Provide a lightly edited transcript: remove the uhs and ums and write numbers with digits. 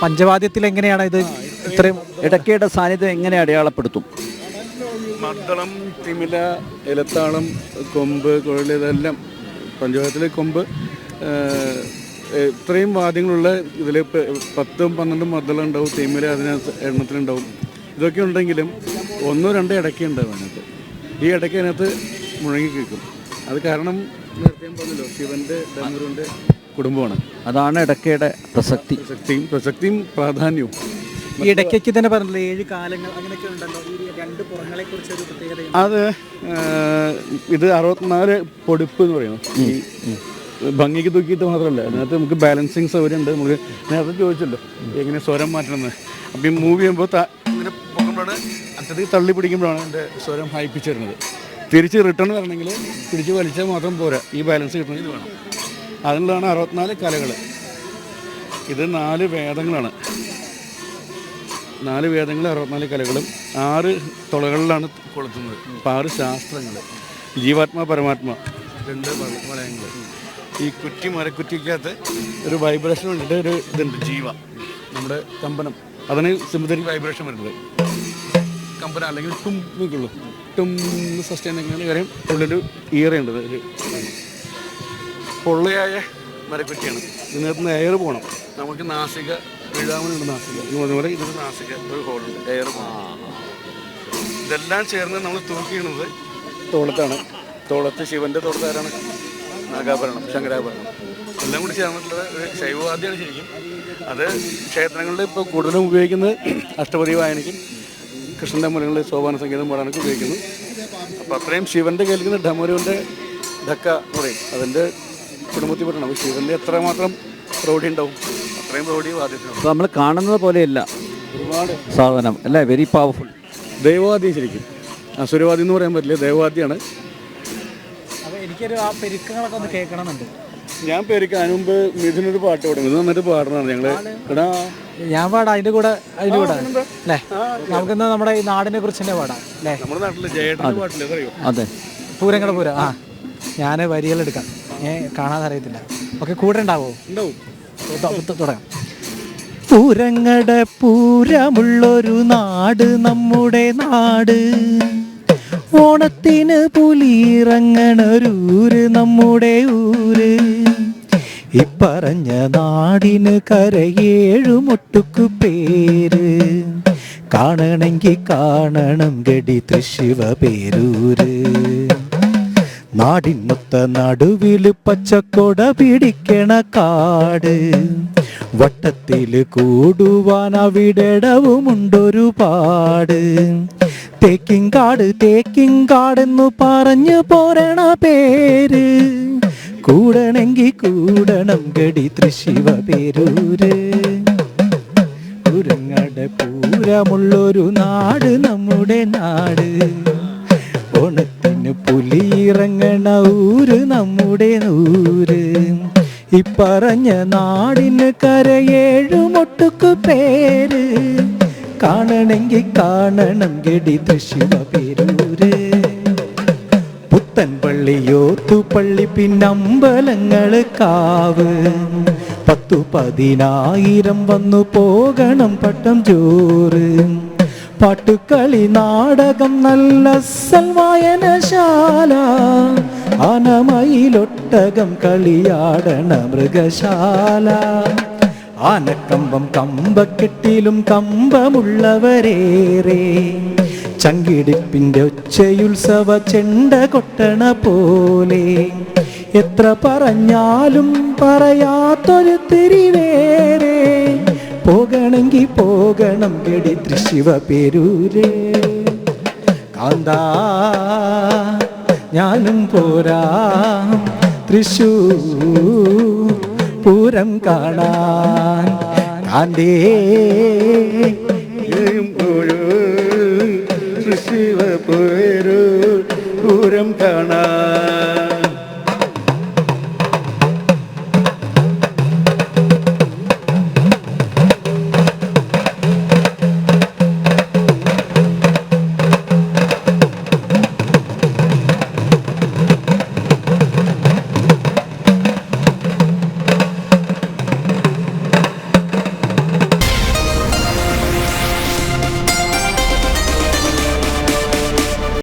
പഞ്ചവാദ്യത്തിൽ എങ്ങനെയാണ് ഇത് ഇത്രയും ഇടയ്ക്കയുടെ സാന്നിധ്യം എങ്ങനെ അടയാളപ്പെടുത്തും? മദ്ദളം, തിമില, ഇലത്താളം, കൊമ്പ്, കുഴൽ, ഇതെല്ലാം പഞ്ചവാദ്യത്തിലെ കൊമ്പ്, ഇത്രയും വാദ്യങ്ങളുള്ള ഇതിൽ 10-12 മദ്ദളം ഉണ്ടാവും, തിമില അതിനകത്ത് എണ്ണത്തിലുണ്ടാവും. ഇതൊക്കെ ഉണ്ടെങ്കിലും 1-2 ഇടയ്ക്ക ഉണ്ടാവും അതിനകത്ത്. ഈ ഇടയ്ക്ക് അതിനകത്ത് മുഴങ്ങി കേൾക്കും. അത് കാരണം നേരത്തെ ഞാൻ പറഞ്ഞല്ലോ, ശിവൻ്റെ ഡമരുവിൻ്റെ കുടുംബമാണ്. അതാണ് ഇടയ്ക്കയുടെ പ്രസക്തിയും പ്രാധാന്യവും. ഈ ഇടയ്ക്ക് തന്നെ പറഞ്ഞില്ലേ 7 കാലങ്ങൾ അങ്ങനെയൊക്കെ ഉണ്ടല്ലോ. ഈ 2 പുറങ്ങളെ കുറിച്ച് ഒരു പ്രത്യേകത. അത് ഇത് 64 പൊടിപ്പ് എന്ന് പറയുന്നത്. ഈ ഭംഗിക്ക് തൂക്കിയിട്ട് മാത്രമല്ല, അതിനകത്ത് നമുക്ക് ബാലൻസിങ് സൗകര്യം ഉണ്ട്. നമുക്ക് നേരത്തെ ചോദിച്ചല്ലോ എങ്ങനെ സ്വരം മാറ്റണമെന്ന്. അപ്പം ഈ മൂവ് ചെയ്യുമ്പോൾ ഇങ്ങനെ പോകുമ്പോഴാണ് അറ്റത്തേക്ക് തള്ളി പിടിക്കുമ്പോഴാണ് എൻ്റെ സ്വരം ഹൈ പിച്ച് വരുന്നത്. തിരിച്ച് റിട്ടേൺ വരണമെങ്കിൽ പിടിച്ച് വലിച്ചാൽ മാത്രം പോരാ, ഈ ബാലൻസ് കിട്ടണമെങ്കിൽ ഇത് വേണം. അതിനുള്ളതാണ് 64 കലകൾ. ഇത് 4 വേദങ്ങളാണ്. 4 വേദങ്ങൾ, 64 കലകളും 6 തുളകളിലാണ് കൊളുത്തുന്നത്. അപ്പോൾ 6 ശാസ്ത്രങ്ങൾ, ജീവാത്മ പരമാത്മ 2 വലയങ്ങൾ. ഈ മരക്കുറ്റിക്കകത്ത് ഒരു വൈബ്രേഷൻ വേണ്ടിയിട്ട് ഒരു ഇതുണ്ട്, ജീവ, നമ്മുടെ കമ്പനം, അതിന് സിമ്പത്തറ്റിക് വൈബ്രേഷൻ വരുന്നത്. കമ്പനം അല്ലെങ്കിൽ ടും ടും സസ്റ്റൈൻ എങ്ങനെ കാര്യം ഉള്ളൊരു ഈറയുണ്ട്. ഒരു പൊള്ളയായ മരക്കുറ്റിയാണ്. ഇതിനകത്ത് നിന്ന് എയർ പോകണം. നമുക്ക് നാസിക വീഴാമനുണ്ട്, നാസിക എന്ന് പറഞ്ഞ പോലെ ഇതൊരു നാസിക, ഒരു ഹോളുണ്ട്, എയർ പോകണം. ഇതെല്ലാം ചേർന്ന് നമ്മൾ തൂക്കിയിടുന്നത് തോളത്താണ്. തോളത്ത് ശിവൻ്റെ തോളത്ത് ആരാണ്? നാഗാഭരണം, ശങ്കരാഭരണം, എല്ലാം കൂടി ചേർന്നിട്ടുള്ള ഒരു ശൈവവാദ്യമാണ് ശരിക്കും. അത് ക്ഷേത്രങ്ങളിൽ ഇപ്പോൾ കൂടുതലും ഉപയോഗിക്കുന്നത് അഷ്ടപതി വായനയ്ക്കും കൃഷ്ണൻ്റെ മുലങ്ങളിൽ സോപാന സംഗീതം പാടാനൊക്കെ ഉപയോഗിക്കുന്നു. അപ്പോൾ അത്രയും ശിവൻ്റെ കേൾക്കുന്ന ഡമരുവിൻ്റെ ധക്ക എന്ന് പറയും, അതിൻ്റെ കുടുംബത്തിൽ പെട്ടണം. അപ്പോൾ ശിവൻ്റെ എത്രമാത്രം പ്രൗഢി ഉണ്ടാവും, അത്രയും പ്രൗഢി വാദ്യത്തിനുണ്ട്. നമ്മൾ കാണുന്നത് പോലെയല്ല ഒരുപാട് സാധനം അല്ലേ, വെരി പവർഫുൾ. ദൈവവാദ്യം ശരിക്കും, അസുരവാദ്യം എന്ന് പറയാൻ പറ്റില്ല, ദൈവവാദ്യമാണ്. അപ്പോൾ എനിക്കൊരു ആ പെരുക്കങ്ങളൊക്കെ ഒന്ന് കേൾക്കണമെന്നുണ്ട്. ഞാൻ പെരുക്കാൻ മുമ്പ് മിഥുനൊരു പാട്ട് പാടും. ഇത് നന്നായിട്ട് പാടണമാണ് ഞങ്ങള്. ഞാൻ പാടാം അതിൻ്റെ കൂടെ അല്ലേ? നമുക്കിന്ന് നമ്മുടെ ഈ നാടിനെ കുറിച്ച് തന്നെ പാടാം അല്ലേ? നമ്മുടെ നാട്ടില് ജയേട്ടൻ്റെ പാട്ടില്ലേ, അറിയോ? അതെ, പൂരങ്ങളുടെ പൂരം. ആ, ഞാൻ വരികളെടുക്കാം, കാണാതെ അറിയത്തില്ല. ഓക്കെ, കൂടെ ഉണ്ടാവോ? തുടങ്ങാം. പൂരങ്ങളുടെ പൂരമുള്ളൊരു നാട് നമ്മുടെ നാട്, ഓണത്തിന് പുലിയിറങ്ങണൊരൂര് നമ്മുടെ ഊര്. ഇപ്പറഞ്ഞ നാടിന് കരയേഴുമൊട്ടുക്കു പേര്, കാണണമെങ്കിൽ കാണണം ഗടി തൃശ്ശിവ പേരൂര്. നാടിനൊത്ത നടുവില് പച്ചക്കൊട പിടിക്കണ കാട്, വട്ടത്തില് കൂടുവാൻ അവിടെടവുമുണ്ടൊരുപാട്. തേക്കിങ്കാടെന്നു പറഞ്ഞു പോരണ പേര്, കൂടണമെങ്കിൽ കൂടണം ഗടി തൃശ്ശിവ പേരൂര്. പൂരങ്ങളുടെ പൂരമുള്ളൊരു നാട് നമ്മുടെ നാട്, ഓണത്തിന് പുലിയിറങ്ങണ ഊര് നമ്മുടെ ഊര്. ഇപ്പറഞ്ഞ നാടിന് കരയേഴുമൊട്ടുക്കു പേര്, കാണണമെങ്കിൽ കാണണം ഗടി തൃശ്ശിവ പേരൂര്. പുത്തൻപള്ളിയോത്തുപള്ളി പിന്നമ്പലങ്ങള് കാവ്, 10-10,000 വന്നു പോകണം പട്ടം ചോറ്. പാട്ടുകളി നാടകം നല്ല സൽവായനശാല, ആനമയിലൊട്ടകം കളിയാടണ മൃഗശാല. ആനക്കമ്പം കമ്പക്കെട്ടിലും കമ്പമുള്ളവരേറെ, ചങ്കിടിപ്പിൻ്റെ ഒച്ചയുത്സവ ചെണ്ട കൊട്ടണ പോലെ. എത്ര പറഞ്ഞാലും പറയാത്തൊരു തിരിവേറെ, പോകണമെങ്കിൽ പോകണം ഗടി തൃശ്ശിവ പേരൂരേ. കാന്താ ഞാനും പോരാം തൃശ്ശൂർ പൂരം കാണാൻ, കാന്തേ തൃശ്ശിവ